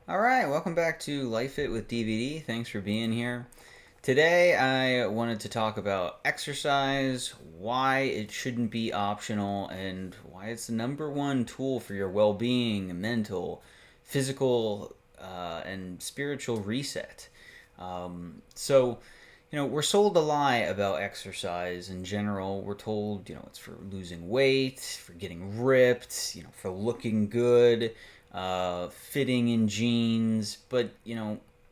All right, welcome back to Life It with DVD. Thanks for being here. Today, I wanted to talk about exercise, why it shouldn't be optional, and why it's the number one tool for your well being, mental, physical, and spiritual reset. We're sold a lie about exercise in general. We're told, it's for losing weight, for getting ripped, for looking good, fitting in jeans. But,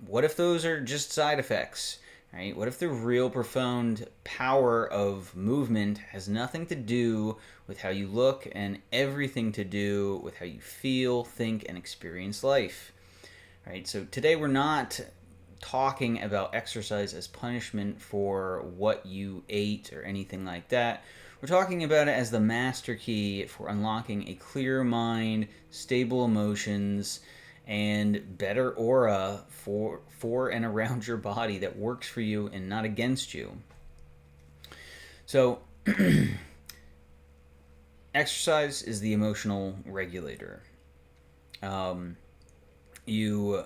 what if those are just side effects, right? What if the real profound power of movement has nothing to do with how you look and everything to do with how you feel, think, and experience life? Right? So today we're not talking about exercise as punishment for what you ate or anything like that. We're talking about it as the master key for unlocking a clear mind, stable emotions, and better aura for and around your body that works for you and not against you. So, exercise is the emotional regulator. Um, you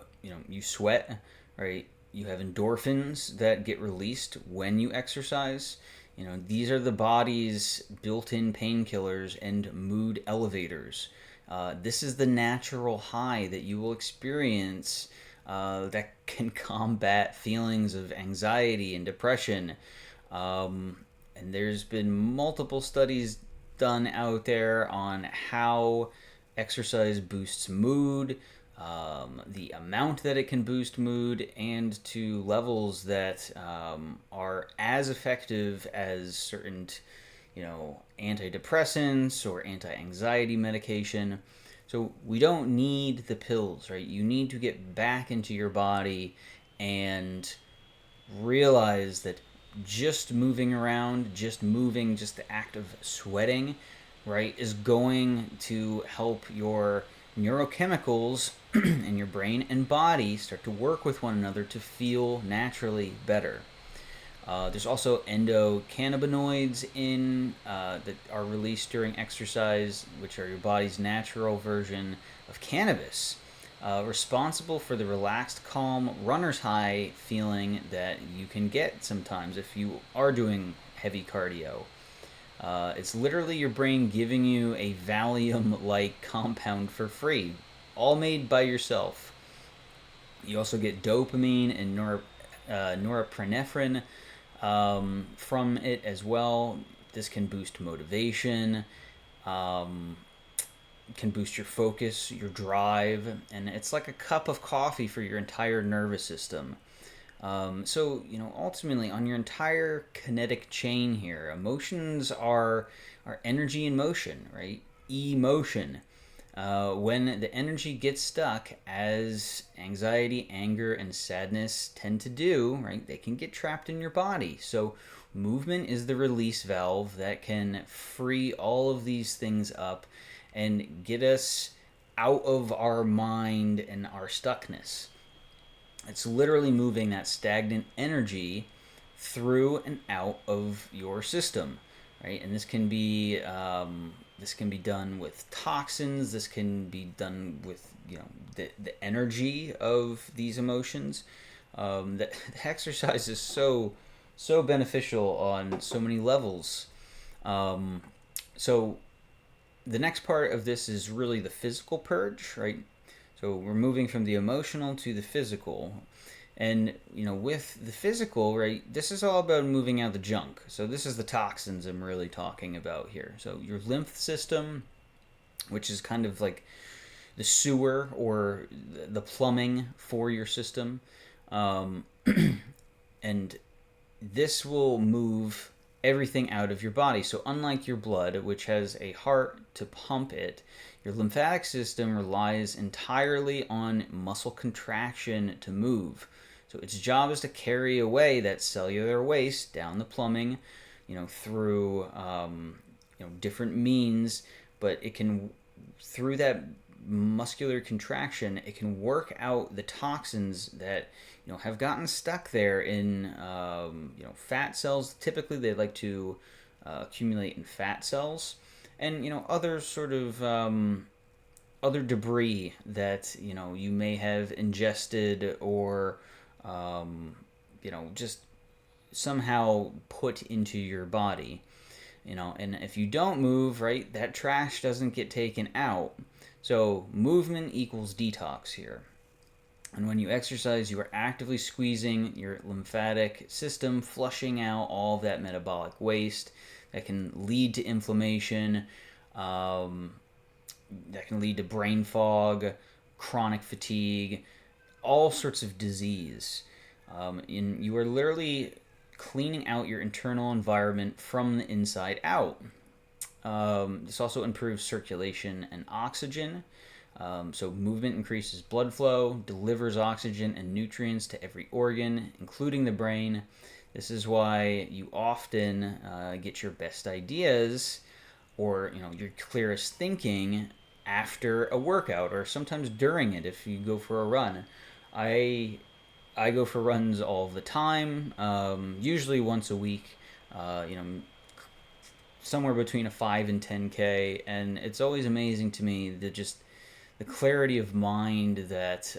sweat, right? You have endorphins that get released when you exercise. These are the body's built-in painkillers and mood elevators. This is the natural high that you will experience that can combat feelings of anxiety and depression. And there's been multiple studies done out there on how exercise boosts mood, the amount that it can boost mood, and to levels that are as effective as certain, antidepressants or anti-anxiety medication. So we don't need the pills, right? You need to get back into your body and realize that just moving around, just moving, just the act of sweating, right, is going to help your neurochemicals in your brain and body start to work with one another to feel naturally better. There's also endocannabinoids that are released during exercise, which are your body's natural version of cannabis, responsible for the relaxed, calm, runner's high feeling that you can get sometimes if you are doing heavy cardio. It's literally your brain giving you a Valium like compound for free, all made by yourself. You also get dopamine and norepinephrine from it as well. This can boost motivation, um, can boost your focus, your drive, and it's like a cup of coffee for your entire nervous system. Ultimately, on your entire kinetic chain here, emotions are energy in motion, right? Emotion. When the energy gets stuck, as anxiety, anger, and sadness tend to do, right, they can get trapped in your body. So, movement is the release valve that can free all of these things up and get us out of our mind and our stuckness. It's literally moving that stagnant energy through and out of your system, right? And this can be done with toxins. This can be done with the energy of these emotions. The exercise is so beneficial on so many levels. Um, so the next part of this is really the physical purge, right? So we're moving from the emotional to the physical. And, with the physical, right, this is all about moving out the junk. So this is the toxins I'm really talking about here. So your lymph system, which is kind of like the sewer or the plumbing for your system. And this will move everything out of your body. So, unlike your blood, which has a heart to pump it, your lymphatic system relies entirely on muscle contraction to move. So, its job is to carry away that cellular waste down the plumbing, through different means, but it can, through that muscular contraction, it can work out the toxins that have gotten stuck there in fat cells. Typically, they like to accumulate in fat cells, and other sort of other debris that you may have ingested or just somehow put into your body. And if you don't move, right, that trash doesn't get taken out. So movement equals detox here. And when you exercise, you are actively squeezing your lymphatic system, flushing out all of that metabolic waste that can lead to inflammation, that can lead to brain fog, chronic fatigue, all sorts of disease. You are literally cleaning out your internal environment from the inside out. This also improves circulation and oxygen. So movement increases blood flow, delivers oxygen and nutrients to every organ, including the brain. This is why you often get your best ideas or your clearest thinking after a workout, or sometimes during it if you go for a run. I go for runs all the time, usually once a week. Somewhere between a 5 and 10K, and it's always amazing to me that just the clarity of mind that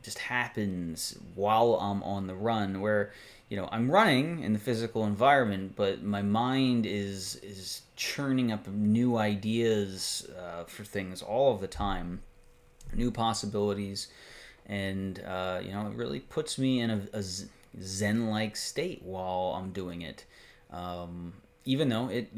just happens while I'm on the run, where I'm running in the physical environment, but my mind is churning up new ideas for things all of the time, new possibilities, and it really puts me in a zen-like state while I'm doing it. Even though it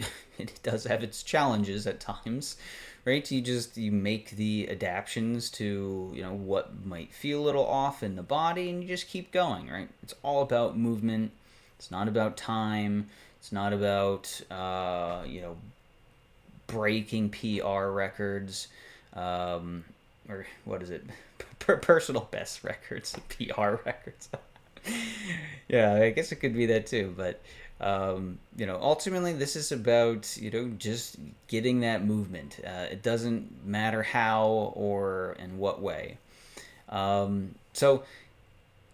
it does have its challenges at times, right? You make the adaptations to what might feel a little off in the body, and you just keep going, right? It's all about movement. It's not about time. It's not about breaking PR records, or what is it? Personal best records, PR records. Yeah, I guess it could be that too, but ultimately this is about just getting that movement. It doesn't matter how or in what way. So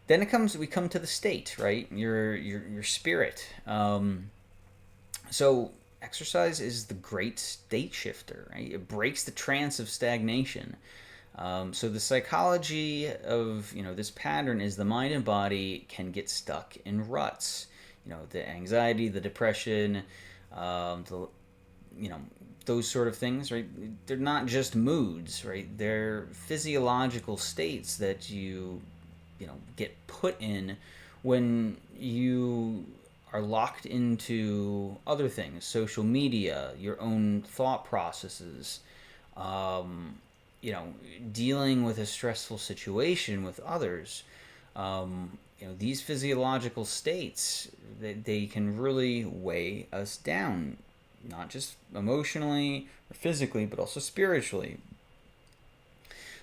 then we come to the state, right? Your spirit. So exercise is the great state shifter, right? It breaks the trance of stagnation. So the psychology of this pattern is the mind and body can get stuck in ruts. The anxiety, the depression, those sort of things, right? They're not just moods, right? They're physiological states that you get put in when you are locked into other things, social media, your own thought processes, dealing with a stressful situation with others. These physiological states, they can really weigh us down, not just emotionally or physically, but also spiritually.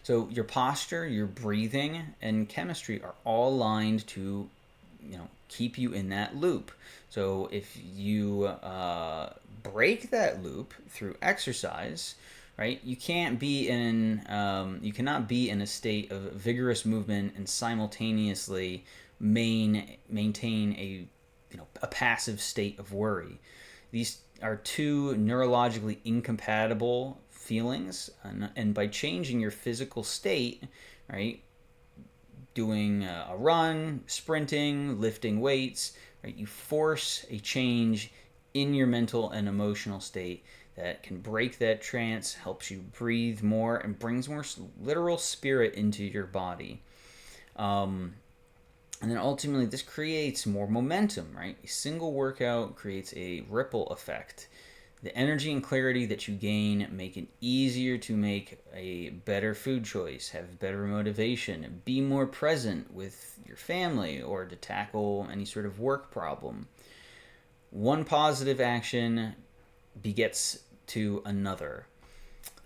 So your posture, your breathing, and chemistry are all aligned to, keep you in that loop. So if you break that loop through exercise, right, you cannot be in a state of vigorous movement and simultaneously maintain a passive state of worry. These are two neurologically incompatible feelings, and by changing your physical state, right, doing a run, sprinting, lifting weights, right, you force a change in your mental and emotional state that can break that trance, helps you breathe more, and brings more literal spirit into your body. And then ultimately, this creates more momentum, right? A single workout creates a ripple effect. The energy and clarity that you gain make it easier to make a better food choice, have better motivation, be more present with your family, or to tackle any sort of work problem. One positive action begets to another.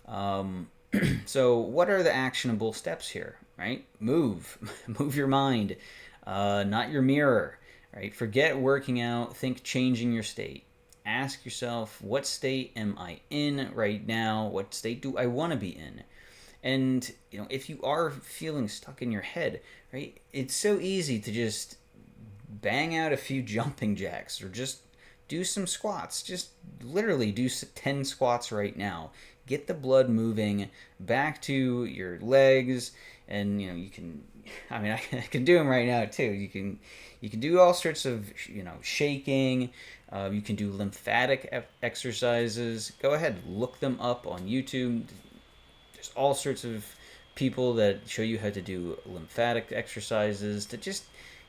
So what are the actionable steps here, right? Move your mind, not your mirror, right? Forget working out, think changing your state. Ask yourself, what state am I in right now? What state do I want to be in? And if you are feeling stuck in your head, right, it's so easy to just bang out a few jumping jacks or just do some squats. Just literally do 10 squats right now. get the blood moving back to your legs. And you can, I mean, I can do them right now too. You can do all sorts of shaking. You can do lymphatic exercises. Go ahead, look them up on YouTube. There's all sorts of people that show you how to do lymphatic exercises to just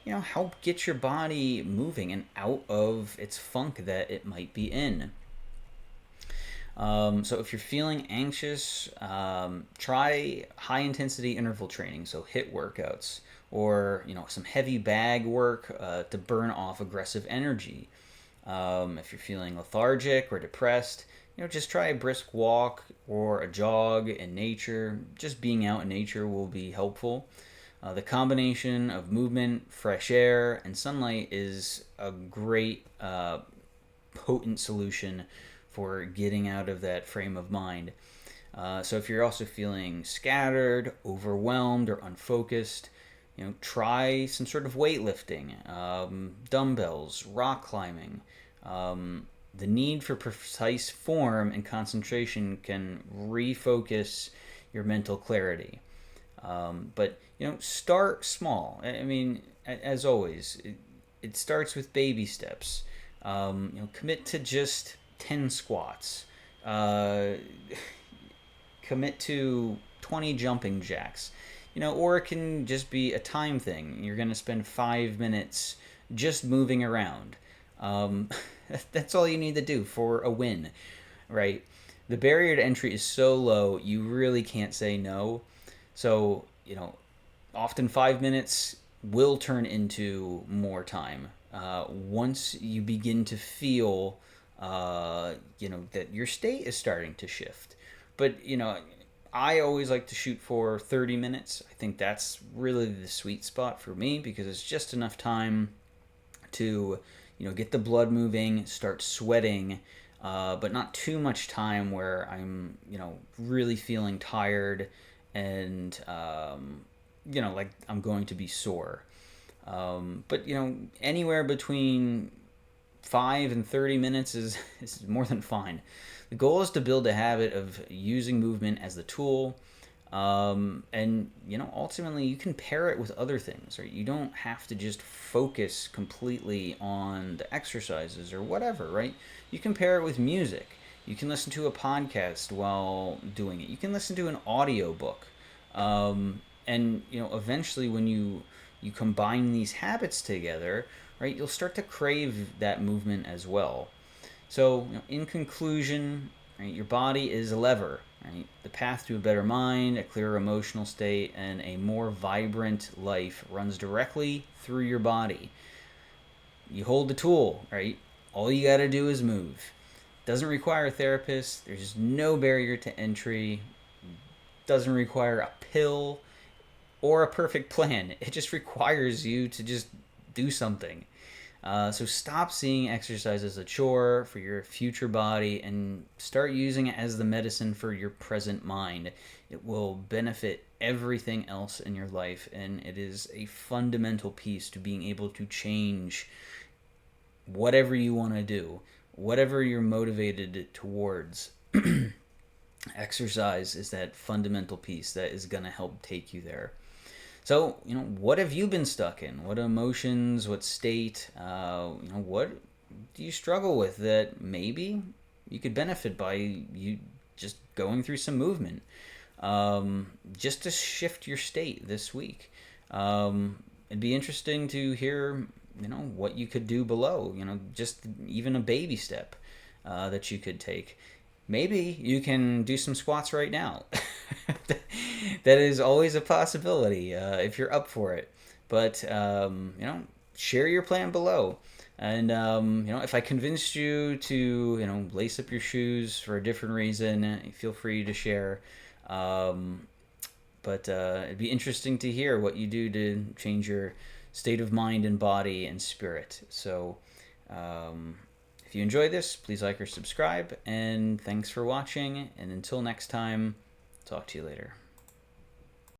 help get your body moving and out of its funk that it might be in. So if you're feeling anxious, try high intensity interval training, so HIIT workouts, or some heavy bag work to burn off aggressive energy. If you're feeling lethargic or depressed, just try a brisk walk or a jog in nature. Just being out in nature will be helpful. The combination of movement, fresh air, and sunlight is a great potent solution for getting out of that frame of mind. So if you're also feeling scattered, overwhelmed, or unfocused, try some sort of weightlifting, dumbbells, rock climbing. The need for precise form and concentration can refocus your mental clarity. But start small. I mean, as always, it starts with baby steps. Commit to just 10 squats. Commit to 20 jumping jacks. Or it can just be a time thing. You're going to spend 5 minutes just moving around. That's all you need to do for a win, right? The barrier to entry is so low, you really can't say no. So, often 5 minutes will turn into more time. Once you begin to feel, that your state is starting to shift. But, I always like to shoot for 30 minutes. I think that's really the sweet spot for me because it's just enough time to, get the blood moving, start sweating, but not too much time where I'm, really feeling tired and, like I'm going to be sore. But, anywhere between 5 and 30 minutes is more than fine. The goal is to build a habit of using movement as the tool. And ultimately you can pair it with other things, right? You don't have to just focus completely on the exercises or whatever, right? You can pair it with music. You can listen to a podcast while doing it. You can listen to an audio book. And eventually when you combine these habits together, right, you'll start to crave that movement as well. So, in conclusion, right, your body is a lever. Right? The path to a better mind, a clearer emotional state, and a more vibrant life runs directly through your body. You hold the tool, right? All you got to do is move. Doesn't require a therapist. There's no barrier to entry. Doesn't require a pill or a perfect plan. It just requires you to just do something. So stop seeing exercise as a chore for your future body and start using it as the medicine for your present mind. It will benefit everything else in your life, and it is a fundamental piece to being able to change whatever you want to do, whatever you're motivated towards. Exercise is that fundamental piece that is going to help take you there. So, what have you been stuck in? What emotions, what state, what do you struggle with that maybe you could benefit by you just going through some movement, just to shift your state this week? It'd be interesting to hear, what you could do below, just even a baby step that you could take. Maybe you can do some squats right now. That is always a possibility if you're up for it. But, share your plan below. And, if I convinced you to, lace up your shoes for a different reason, feel free to share. But it'd be interesting to hear what you do to change your state of mind and body and spirit. So, if you enjoyed this, please like or subscribe. And thanks for watching. And until next time, talk to you later.